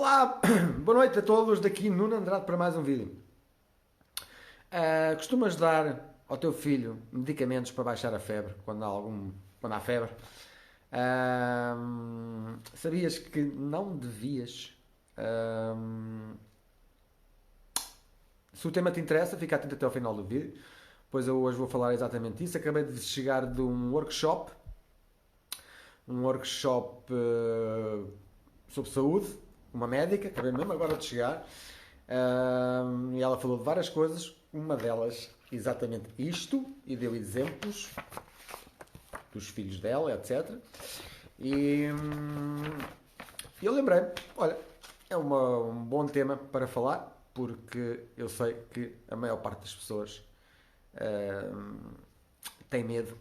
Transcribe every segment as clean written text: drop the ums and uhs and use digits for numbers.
Olá, boa noite a todos, daqui Nuno Andrade para mais um vídeo. Costumas dar ao teu filho medicamentos para baixar a febre, quando há febre? Sabias que não devias? Ahm, Se o tema te interessa, fica atento até ao final do vídeo, pois eu hoje vou falar exatamente isso. Acabei de chegar de um workshop sobre saúde, uma médica, acabei mesmo agora de chegar, e ela falou de várias coisas, uma delas exatamente isto, e deu exemplos dos filhos dela, etc. E eu lembrei, olha, é um bom tema para falar, porque eu sei que a maior parte das pessoas tem medo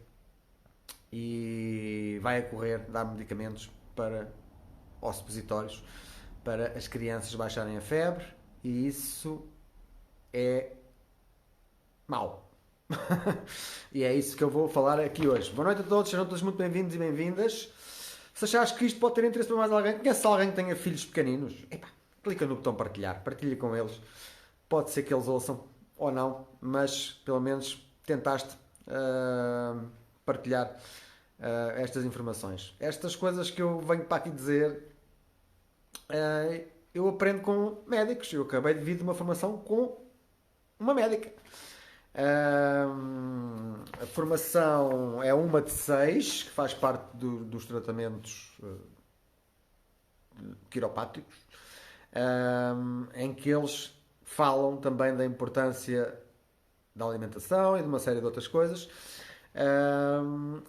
e vai a correr dar medicamentos para aos supositórios para as crianças baixarem a febre, e isso é mau. E é isso que eu vou falar aqui hoje. Boa noite a todos, sejam todos muito bem-vindos e bem-vindas. Se achares que isto pode ter interesse para mais alguém, conhece alguém que tenha filhos pequeninos? Epá, clica no botão partilhar, partilha com eles. Pode ser que eles ouçam ou não, mas pelo menos tentaste partilhar estas informações. Estas coisas que eu venho para aqui dizer, eu aprendo com médicos. Eu acabei de vir de uma formação com uma médica. A formação é uma de 6, que faz parte dos tratamentos quiropráticos, em que eles falam também da importância da alimentação e de uma série de outras coisas,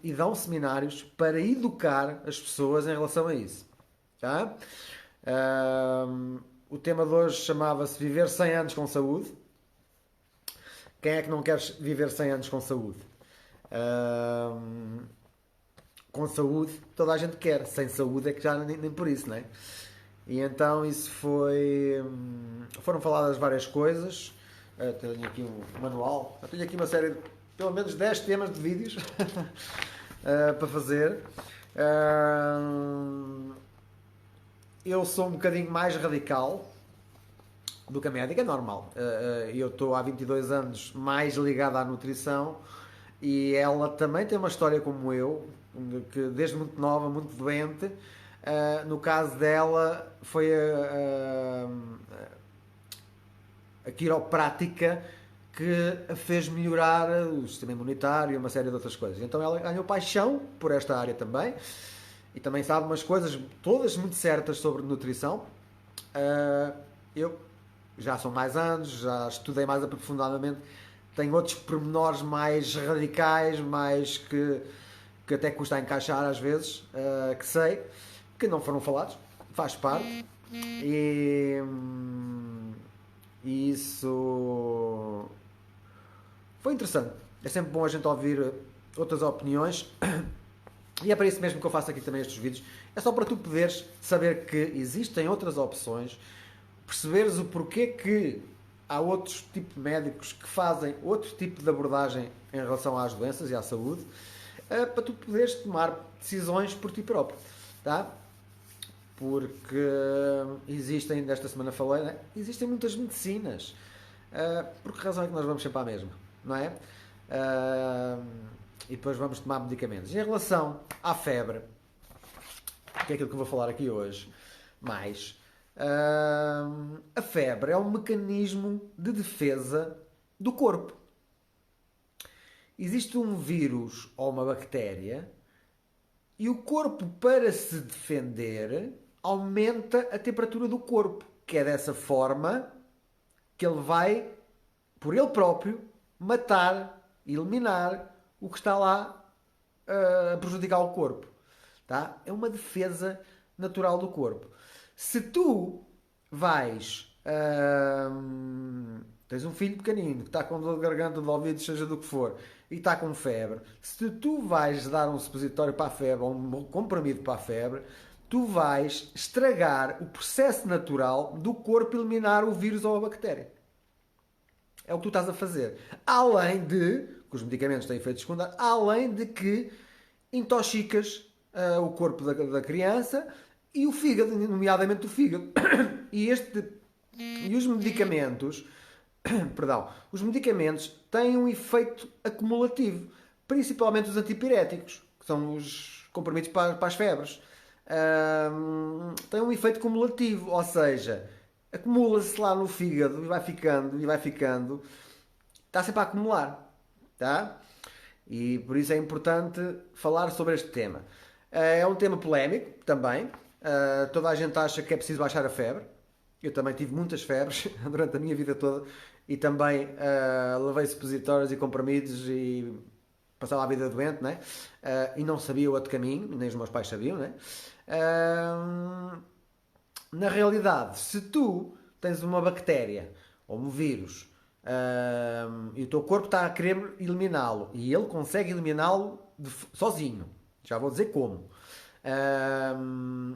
e dão seminários para educar as pessoas em relação a isso. Tá? O tema de hoje chamava-se Viver 100 anos com saúde. Quem é que não quer viver 100 anos com saúde? Com saúde, toda a gente quer. Sem saúde é que já nem por isso, não é? E então isso foram faladas várias coisas. Tenho aqui um manual. Tenho aqui uma série de pelo menos 10 temas de vídeos para fazer. Eu sou um bocadinho mais radical do que a médica, é normal. Eu estou há 22 anos mais ligado à nutrição, e ela também tem uma história como eu, que desde muito nova, muito doente. No caso dela, foi a quiroprática que a fez melhorar o sistema imunitário e uma série de outras coisas. Então ela ganhou paixão por esta área também, e também sabe umas coisas todas muito certas sobre nutrição. Eu já são mais anos, já estudei mais aprofundadamente, tenho outros pormenores mais radicais, mais que até custa a encaixar às vezes, que sei, que não foram falados, faz parte, e isso foi interessante. É sempre bom a gente ouvir outras opiniões, e é para isso mesmo que eu faço aqui também estes vídeos. É só para tu poderes saber que existem outras opções, perceberes o porquê que há outros tipos de médicos que fazem outro tipo de abordagem em relação às doenças e à saúde, para tu poderes tomar decisões por ti próprio, tá? Porque existem, desta semana falei, né? Existem muitas medicinas. Por que razão é que nós vamos sempre à mesma, não é? E depois vamos tomar medicamentos. Em relação à febre, que é aquilo que eu vou falar aqui hoje, mais, a febre é um mecanismo de defesa do corpo. Existe um vírus ou uma bactéria, e o corpo, para se defender, aumenta a temperatura do corpo, que é dessa forma que ele vai, por ele próprio, matar, eliminar o que está lá a prejudicar o corpo. Tá? É uma defesa natural do corpo. Se tu vais... tens um filho pequenino que está com dor de garganta, de ouvidos, seja do que for, e está com febre, se tu vais dar um supositório para a febre, ou um comprimido para a febre, tu vais estragar o processo natural do corpo eliminar o vírus ou a bactéria. É o que tu estás a fazer. Além de, que os medicamentos têm efeitos secundários, além de que intoxicas o corpo da criança e o fígado, nomeadamente o fígado. E, e os medicamentos, perdão, os medicamentos têm um efeito acumulativo, principalmente os antipiréticos, que são os comprimidos para as febres. Têm um efeito cumulativo, ou seja, acumula-se lá no fígado e vai ficando, está sempre a acumular, tá? E por isso é importante falar sobre este tema. É um tema polémico também. Toda a gente acha que é preciso baixar a febre. Eu também tive muitas febres durante a minha vida toda e também levei supositórios e comprimidos e passava a vida doente, né? E não sabia o outro caminho, nem os meus pais sabiam, né? Na realidade, se tu tens uma bactéria ou um vírus e o teu corpo está a querer eliminá-lo e ele consegue eliminá-lo sozinho, já vou dizer como.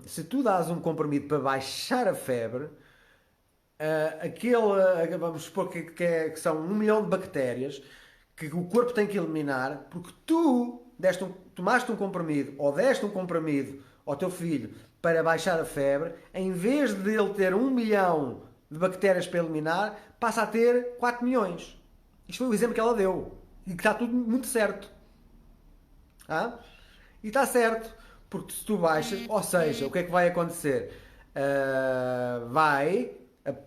Se tu dás um comprimido para baixar a febre, vamos supor que são 1 milhão de bactérias que o corpo tem que eliminar porque tu tomaste um comprimido ou deste um comprimido ao teu filho para baixar a febre, em vez de ele ter 1 milhão de bactérias para eliminar, passa a ter 4 milhões. Isto foi o exemplo que ela deu. E que está tudo muito certo. E está certo. Porque se tu baixas, ou seja, o que é que vai acontecer?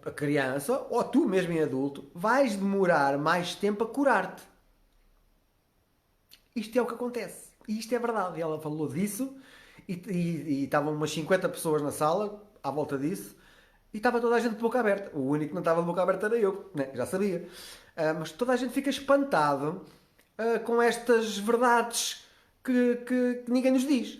A criança, ou tu mesmo em adulto, vais demorar mais tempo a curar-te. Isto é o que acontece. E isto é verdade. E ela falou disso e estavam umas 50 pessoas na sala à volta disso e estava toda a gente de boca aberta. O único que não estava de boca aberta era eu, né? Já sabia. Mas toda a gente fica espantado com estas verdades que ninguém nos diz.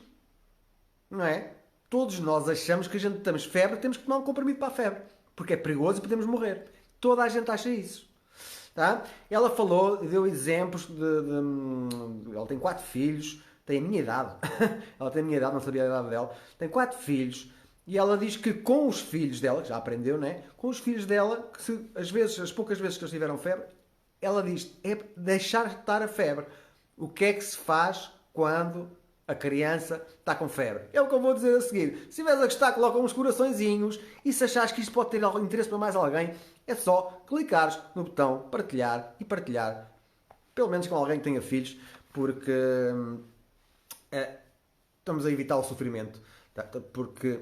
Não é? Todos nós achamos que a gente temos febre, temos que tomar um comprimido para a febre. Porque é perigoso e podemos morrer. Toda a gente acha isso. Tá? Ela falou, deu exemplos ela tem 4 filhos, tem a minha idade. Ela tem a minha idade, não sabia a idade dela. Tem 4 filhos. E ela diz que com os filhos dela, já aprendeu, né? Com os filhos dela, que as poucas vezes que eles tiveram febre, ela diz, é deixar estar a febre. O que é que se faz quando a criança está com febre? É o que eu vou dizer a seguir. Se estiveres a gostar, coloca uns coraçõezinhos e se achares que isto pode ter algum interesse para mais alguém, é só clicares no botão partilhar e partilhar. Pelo menos com alguém que tenha filhos, porque estamos a evitar o sofrimento. Porque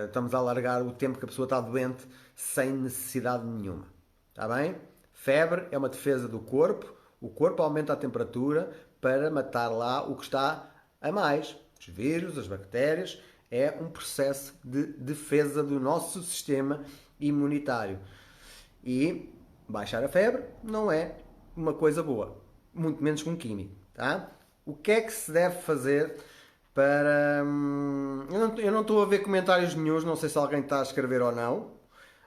estamos a alargar o tempo que a pessoa está doente sem necessidade nenhuma. Está bem? Febre é uma defesa do corpo. O corpo aumenta a temperatura para matar lá o que está a mais. Os vírus, as bactérias. É um processo de defesa do nosso sistema imunitário. E baixar a febre não é uma coisa boa. Muito menos com químico. Tá? O que é que se deve fazer para... Eu não estou a ver comentários nenhuns, não sei se alguém está a escrever ou não.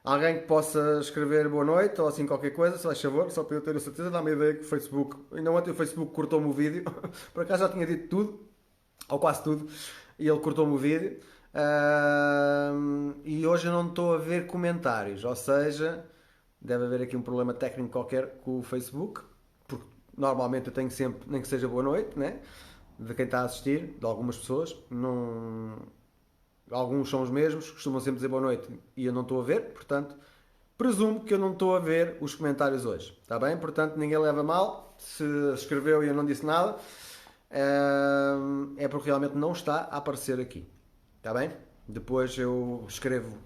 Alguém que possa escrever boa noite ou assim qualquer coisa, se faz favor, só para eu ter a certeza, dá-me a ideia que o Facebook... Ainda ontem o Facebook cortou-me o vídeo, por acaso já tinha dito tudo, ou quase tudo, e ele cortou-me o vídeo. E hoje eu não estou a ver comentários, ou seja, deve haver aqui um problema técnico qualquer com o Facebook, porque normalmente eu tenho sempre, nem que seja boa noite, né? De quem está a assistir, de algumas pessoas, não... alguns são os mesmos, costumam sempre dizer boa noite e eu não estou a ver, portanto, presumo que eu não estou a ver os comentários hoje, está bem? Portanto, ninguém leva mal, se escreveu e eu não disse nada, é porque realmente não está a aparecer aqui, está bem? Depois eu escrevo,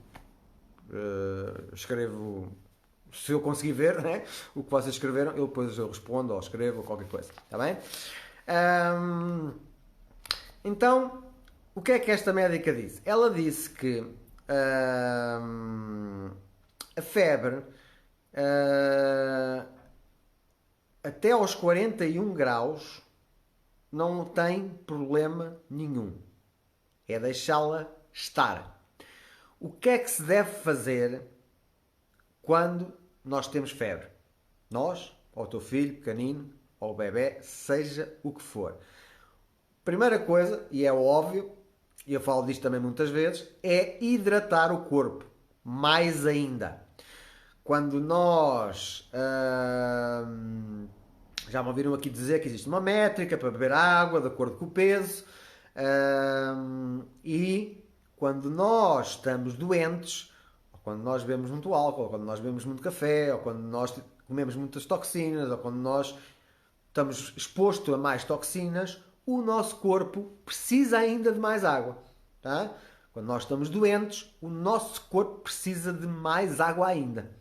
se eu conseguir ver, né, o que vocês escreveram, depois eu respondo ou escrevo ou qualquer coisa, está bem? Então, o que é que esta médica disse? Ela disse que a febre até aos 41 graus não tem problema nenhum. É deixá-la estar. O que é que se deve fazer quando nós temos febre? Nós, ou o teu filho pequenino, ou o bebê, seja o que for. Primeira coisa, e é óbvio, e eu falo disto também muitas vezes, é hidratar o corpo. Mais ainda. Quando nós... já me ouviram aqui dizer que existe uma métrica para beber água de acordo com o peso. E quando nós estamos doentes, ou quando nós bebemos muito álcool, ou quando nós bebemos muito café, ou quando nós comemos muitas toxinas, ou quando nós estamos expostos a mais toxinas, o nosso corpo precisa ainda de mais água. Tá? Quando nós estamos doentes, o nosso corpo precisa de mais água ainda.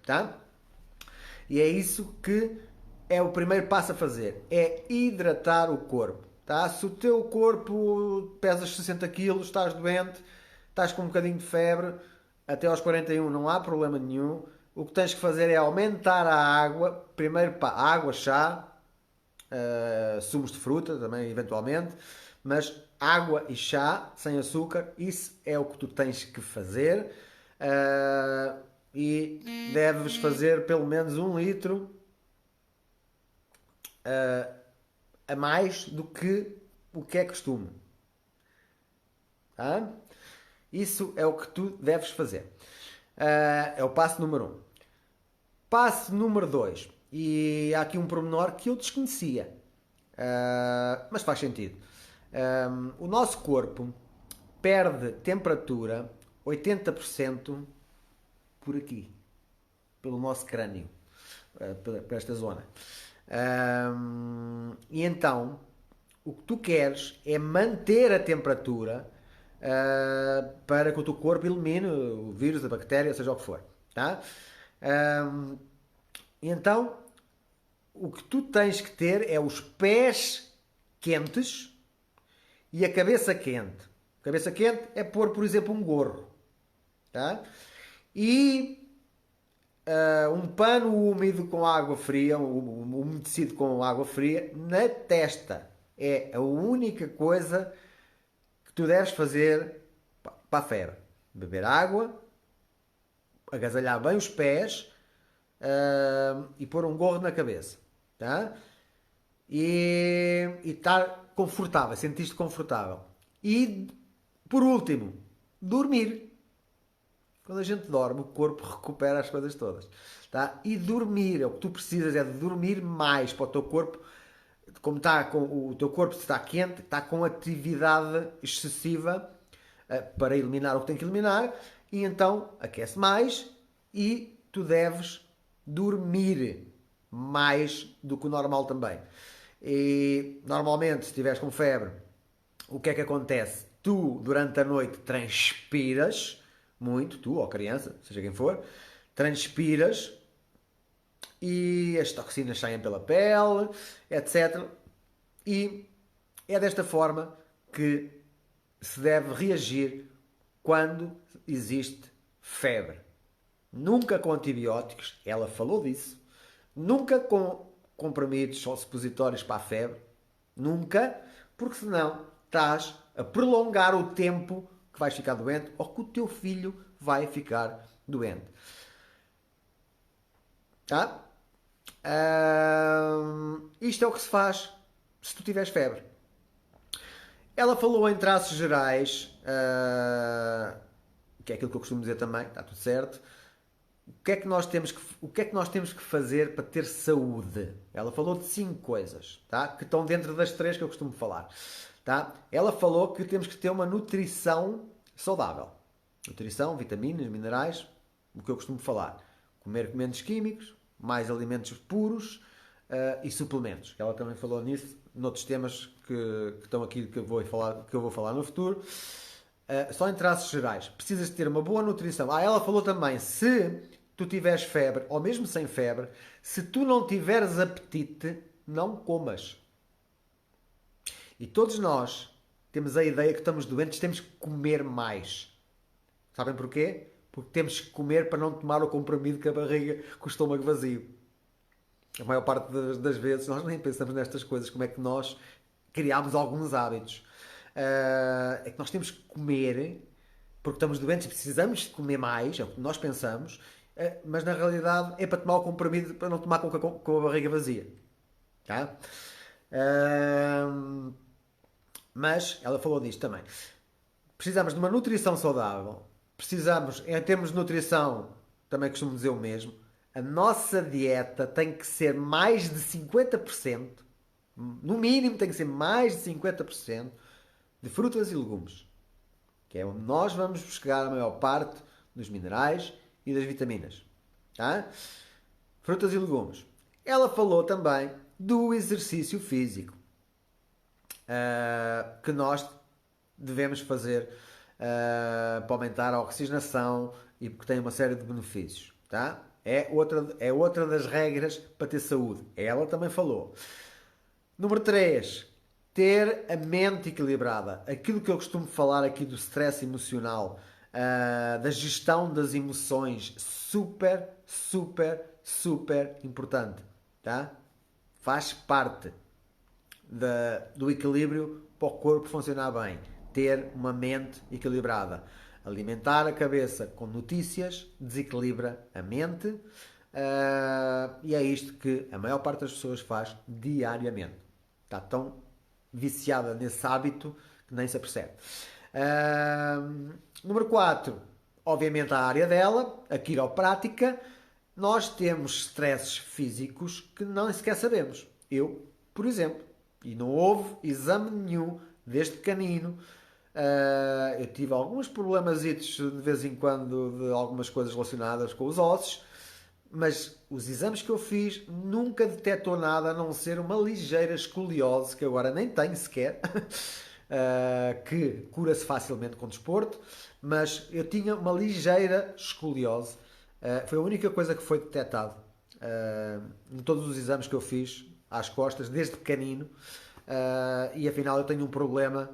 Tá? E é isso que é o primeiro passo a fazer. É hidratar o corpo. Tá? Se o teu corpo pesas 60 kg, estás doente, estás com um bocadinho de febre, até aos 41 não há problema nenhum. O que tens que fazer é aumentar a água. Primeiro água, chá, sumos de fruta também, eventualmente. Mas água e chá, sem açúcar, isso é o que tu tens que fazer. E deves fazer pelo menos 1 litro a mais do que o que é costume. Tá? Isso é o que tu deves fazer. É o passo número 1. Passo número 2. E há aqui um pormenor que eu desconhecia. Mas faz sentido. O nosso corpo perde temperatura 80% por aqui. Pelo nosso crânio. Para esta zona. E então, o que tu queres é manter a temperatura para que o teu corpo elimine o vírus, a bactéria, seja o que for. Tá? Então, o que tu tens que ter é os pés quentes e a cabeça quente. A cabeça quente é pôr, por exemplo, um gorro. Tá? E um pano úmido com água fria, umedecido com água fria, na testa. É a única coisa que tu deves fazer para a febre. Beber água, agasalhar bem os pés e pôr um gorro na cabeça. Tá? E estar confortável, sentir-te confortável. E, por último, dormir. Quando a gente dorme, o corpo recupera as coisas todas. Tá? E dormir, o que tu precisas é de dormir mais para o teu corpo. Como está o teu corpo está quente, está com atividade excessiva para eliminar o que tem que eliminar, e então aquece mais e tu deves dormir mais do que o normal também. E normalmente, se estiveres com febre, o que é que acontece? Tu, durante a noite, transpiras muito, tu ou a criança, seja quem for, transpiras e as toxinas saem pela pele, etc. E é desta forma que se deve reagir quando existe febre. Nunca com antibióticos, ela falou disso. Nunca com comprimidos ou supositórios para a febre. Nunca, porque senão estás a prolongar o tempo que vais ficar doente ou que o teu filho vai ficar doente. Tá? Isto é o que se faz se tu tiveres febre. Ela falou em traços gerais, que é aquilo que eu costumo dizer também, está tudo certo. O que é que nós temos que fazer para ter saúde? Ela falou de 5 coisas, tá? Que estão dentro das 3 que eu costumo falar. Tá? Ela falou que temos que ter uma nutrição saudável. Nutrição, vitaminas, minerais, o que eu costumo falar. Comer menos químicos, mais alimentos puros e suplementos. Ela também falou nisso, noutros temas que estão aqui que eu vou falar no futuro. Só em traços gerais. Precisas de ter uma boa nutrição. Ela falou também, se tu tiveres febre, ou mesmo sem febre, se tu não tiveres apetite, não comas. E todos nós temos a ideia que estamos doentes, temos que comer mais. Sabem porquê? Porque temos que comer para não tomar o comprimido com a barriga, com o estômago vazio. A maior parte das vezes nós nem pensamos nestas coisas, como é que nós criámos alguns hábitos. É que nós temos que comer porque estamos doentes e precisamos de comer mais, é o que nós pensamos, mas na realidade é para tomar o comprimido para não tomar com a barriga vazia. Tá? Mas ela falou disto também. Precisamos de uma nutrição saudável. Precisamos, em termos de nutrição, também costumo dizer o mesmo, a nossa dieta tem que ser mais de 50%, No mínimo tem que ser mais de 50% de frutas e legumes, que é onde nós vamos buscar a maior parte dos minerais e das vitaminas. Tá? Frutas e legumes. Ela falou também do exercício físico que nós devemos fazer para aumentar a oxigenação e porque tem uma série de benefícios. Tá? É outra das regras para ter saúde. Ela também falou. Número 3. Ter a mente equilibrada. Aquilo que eu costumo falar aqui do stress emocional, da gestão das emoções, super, super, super importante. Tá? Faz parte do equilíbrio para o corpo funcionar bem. Ter uma mente equilibrada. Alimentar a cabeça com notícias desequilibra a mente. E é isto que a maior parte das pessoas faz diariamente. Está tão viciada nesse hábito que nem se apercebe. Número 4. Obviamente a área dela, a quiroprática. Nós temos stresses físicos que não sequer sabemos. Eu, por exemplo, e não houve exame nenhum desde pequenino. Eu tive alguns problemazitos de vez em quando de algumas coisas relacionadas com os ossos, mas os exames que eu fiz nunca detectou nada a não ser uma ligeira escoliose, que agora nem tenho sequer, que cura-se facilmente com desporto, mas eu tinha uma ligeira escoliose. Foi a única coisa que foi detectado em todos os exames que eu fiz às costas, desde pequenino, e afinal eu tenho um problema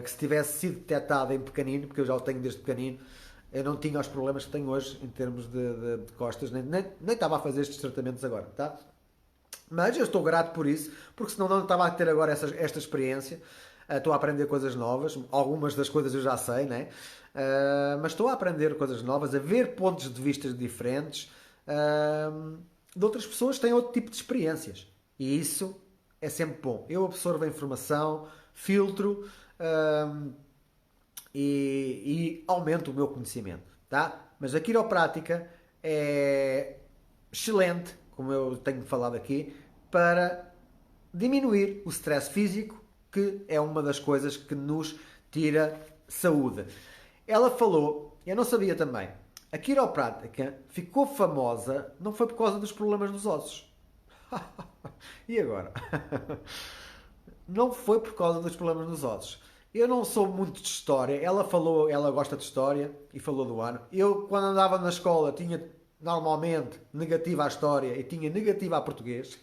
que se tivesse sido detectado em pequenino, porque eu já o tenho desde pequenino, eu não tinha os problemas que tenho hoje em termos de costas, nem estava a fazer estes tratamentos agora, tá? Mas eu estou grato por isso, porque senão não estava a ter agora esta experiência. Estou a aprender coisas novas, algumas das coisas eu já sei, né? Mas estou a aprender coisas novas, a ver pontos de vista diferentes de outras pessoas que têm outro tipo de experiências. E isso é sempre bom. Eu absorvo a informação, filtro e aumento o meu conhecimento, tá? Mas a quiroprática é excelente, como eu tenho falado aqui, para diminuir o stress físico, que é uma das coisas que nos tira saúde. Ela falou, eu não sabia também, a quiroprática ficou famosa não foi por causa dos problemas nos ossos. E agora? Não foi por causa dos problemas nos ossos. Eu não sou muito de história. Ela falou, ela gosta de história e falou do ano. Eu, quando andava na escola, tinha normalmente negativa à história e tinha negativa a português.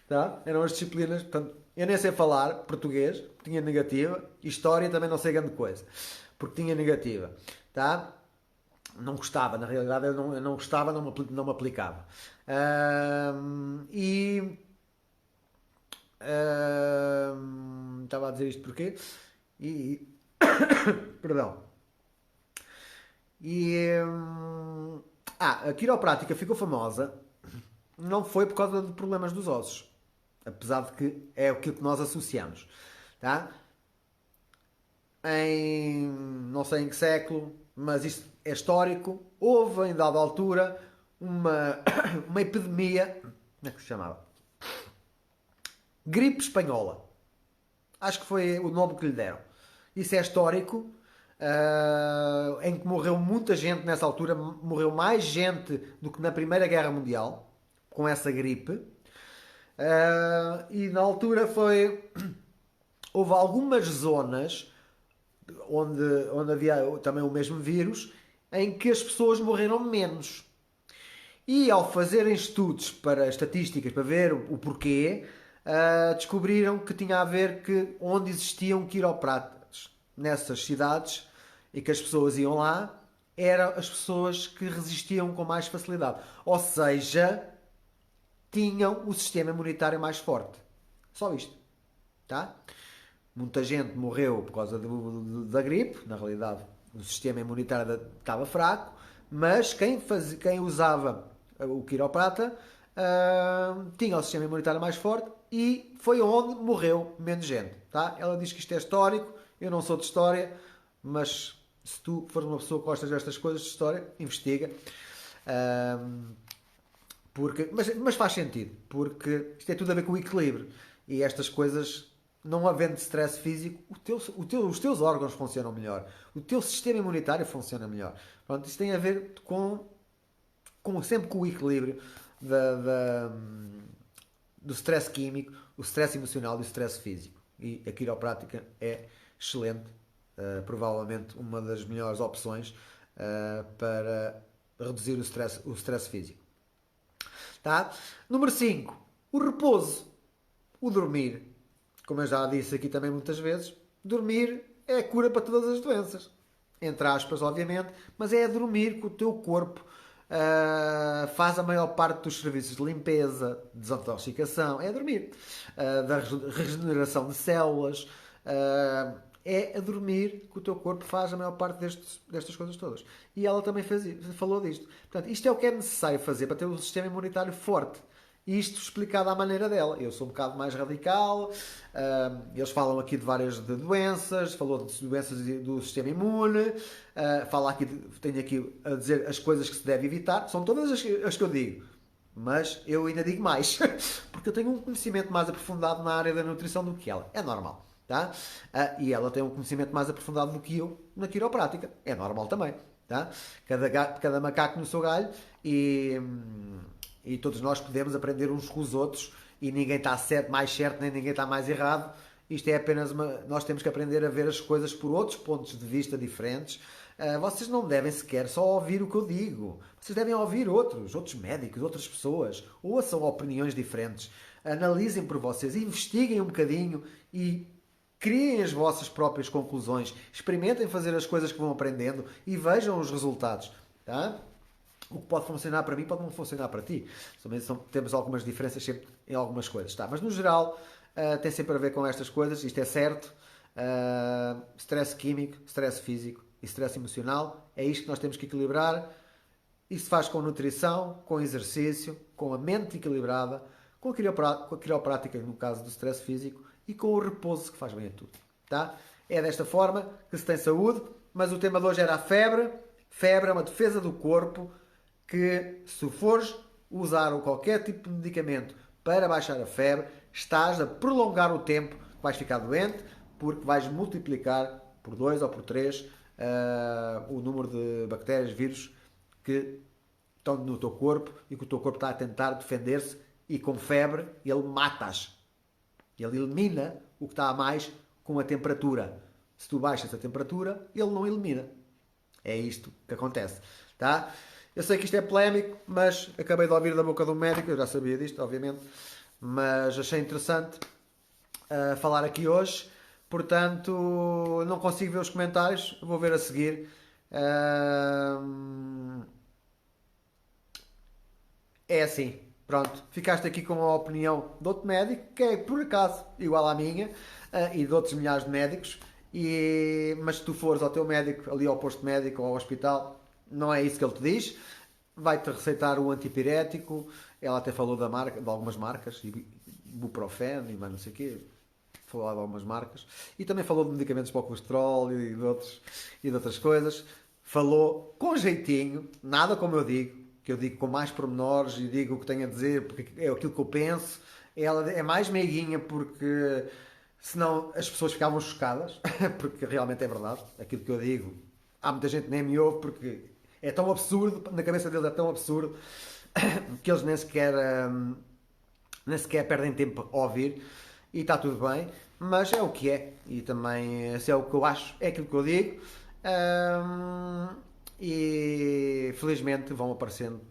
Tá? Eram as disciplinas. Portanto, eu nem sei falar português, tinha negativa. História também não sei grande coisa, porque tinha negativa. Tá? Não gostava, na realidade eu não gostava, não me aplicava. Estava a dizer isto porquê? E, perdão. E, a quiroprática ficou famosa não foi por causa de problemas dos ossos, apesar de que é aquilo que nós associamos, tá? Em não sei em que século, mas isto é histórico, houve em dada altura uma, uma epidemia, como é que se chamava? Gripe espanhola. Acho que foi o nome que lhe deram. Isso é histórico, em que morreu muita gente nessa altura, morreu mais gente do que na Primeira Guerra Mundial, com essa gripe. E na altura foi. Houve algumas zonas onde havia também o mesmo vírus, em que as pessoas morreram menos. E ao fazerem estudos para estatísticas, para ver o porquê, descobriram que tinha a ver que onde existiam quiropratas nessas cidades e que as pessoas iam lá, eram as pessoas que resistiam com mais facilidade. Ou seja, tinham o sistema imunitário mais forte. Só isto. Tá? Muita gente morreu por causa da gripe, na realidade o sistema imunitário estava fraco, mas quem usava o quiroprata tinha o sistema imunitário mais forte e foi onde morreu menos gente. Tá? Ela diz que isto é histórico, eu não sou de história, mas se tu fores uma pessoa que gostas destas coisas de história, investiga. Mas faz sentido, porque isto é tudo a ver com o equilíbrio. E estas coisas, não havendo stress físico, os teus órgãos funcionam melhor. O teu sistema imunitário funciona melhor. Pronto, isto tem a ver sempre com o equilíbrio do stress químico, o stress emocional e o stress físico. E a quiroprática é excelente, provavelmente uma das melhores opções para reduzir o stress físico. Tá? Número 5, o repouso, o dormir. Como eu já disse aqui também muitas vezes, dormir é a cura para todas as doenças. Entre aspas, obviamente, mas é a dormir que o teu corpo faz a maior parte dos serviços de limpeza, desintoxicação, é a dormir. Da regeneração de células, é a dormir que o teu corpo faz a maior parte destas coisas todas. E ela também falou disto. Portanto, isto é o que é necessário fazer para ter um sistema imunitário forte. Isto explicado à maneira dela. Eu sou um bocado mais radical. Eles falam aqui de várias doenças. Falou de doenças do sistema imune. Tenho aqui a dizer as coisas que se deve evitar. São todas as que eu digo. Mas eu ainda digo mais. Porque eu tenho um conhecimento mais aprofundado na área da nutrição do que ela. É normal. Tá? E ela tem um conhecimento mais aprofundado do que eu na quiroprática. É normal também. Tá? Cada macaco no seu galho. E todos nós podemos aprender uns com os outros e ninguém está mais certo nem ninguém está mais errado. Isto é apenas nós temos que aprender a ver as coisas por outros pontos de vista diferentes. Vocês não devem sequer só ouvir o que eu digo. Vocês devem ouvir outros médicos, outras pessoas. Ouçam opiniões diferentes. Analisem por vocês, investiguem um bocadinho e criem as vossas próprias conclusões. Experimentem fazer as coisas que vão aprendendo e vejam os resultados. Tá? O que pode funcionar para mim pode não funcionar para ti. Temos algumas diferenças sempre em algumas coisas. Tá? Mas no geral, tem sempre a ver com estas coisas. Isto é certo. Stress químico, stress físico e stress emocional. É isto que nós temos que equilibrar. Isso se faz com nutrição, com exercício, com a mente equilibrada, com a quiroprática no caso do stress físico e com o repouso que faz bem a tudo. Tá? É desta forma que se tem saúde. Mas o tema de hoje era a febre. Febre é uma defesa do corpo que, se fores usar qualquer tipo de medicamento para baixar a febre, estás a prolongar o tempo que vais ficar doente, porque vais multiplicar por 2 ou por 3 o número de bactérias, vírus que estão no teu corpo e que o teu corpo está a tentar defender-se, e com febre ele mata-as. Ele elimina o que está a mais com a temperatura. Se tu baixas a temperatura, ele não elimina. É isto que acontece. Tá? Eu sei que isto é polémico, mas acabei de ouvir da boca do médico, eu já sabia disto, obviamente, mas achei interessante falar aqui hoje. Portanto, não consigo ver os comentários, vou ver a seguir. É assim, pronto, ficaste aqui com a opinião de outro médico, que é por acaso igual à minha, e de outros milhares de médicos, mas se tu fores ao teu médico, ali ao posto médico ou ao hospital, não é isso que ele te diz. Vai-te receitar um antipirético. Ela até falou de algumas marcas, ibuprofeno e mais não sei o quê. Falou de algumas marcas. E também falou de medicamentos para o colesterol e de outras coisas. Falou com jeitinho, nada como eu digo, que eu digo com mais pormenores e digo o que tenho a dizer, porque é aquilo que eu penso. Ela é mais meiguinha porque senão as pessoas ficavam chocadas, porque realmente é verdade. Aquilo que eu digo, há muita gente que nem me ouve porque é tão absurdo, na cabeça deles é tão absurdo que eles nem sequer perdem tempo a ouvir, e está tudo bem, mas é o que é, e também se é o que eu acho, é aquilo que eu digo. E felizmente vão aparecendo,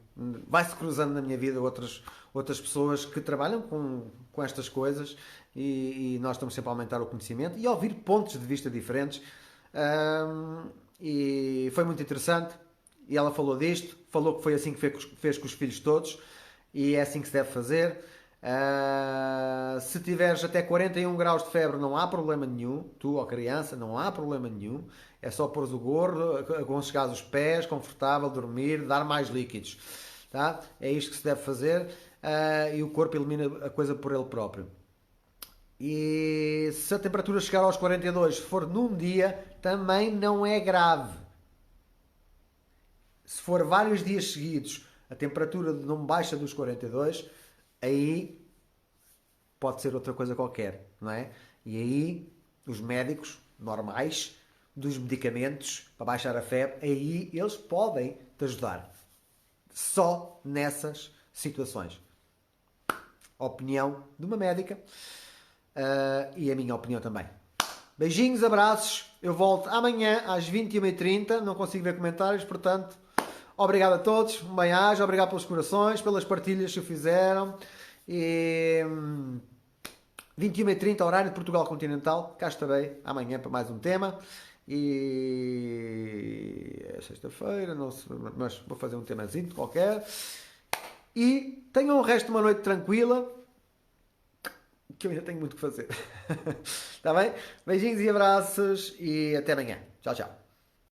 vai-se cruzando na minha vida outras pessoas que trabalham com estas coisas, e nós estamos sempre a aumentar o conhecimento e a ouvir pontos de vista diferentes. E foi muito interessante. E ela falou disto, falou que foi assim que fez com os filhos todos, e é assim que se deve fazer. Se tiveres até 41 graus de febre, não há problema nenhum, tu ou criança, não há problema nenhum. É só pôr o gorro, aconchegar os pés, confortável, dormir, dar mais líquidos. Tá? É isto que se deve fazer, e o corpo elimina a coisa por ele próprio. E se a temperatura chegar aos 42, se for num dia, também não é grave. Se for vários dias seguidos a temperatura não baixa dos 42, aí pode ser outra coisa qualquer, não é? E aí os médicos normais dos medicamentos para baixar a febre, aí eles podem te ajudar. Só nessas situações. Opinião de uma médica e a minha opinião também. Beijinhos, abraços. Eu volto amanhã às 21h30. Não consigo ver comentários, portanto, obrigado a todos. Um bem-aja, obrigado pelos corações, pelas partilhas que o fizeram. E 21h30, horário de Portugal Continental. Cá estarei amanhã para mais um tema. E é sexta-feira, não sei, mas vou fazer um temazinho qualquer. E tenham o resto de uma noite tranquila, que eu ainda tenho muito que fazer. Está bem? Beijinhos e abraços e até amanhã. Tchau, tchau.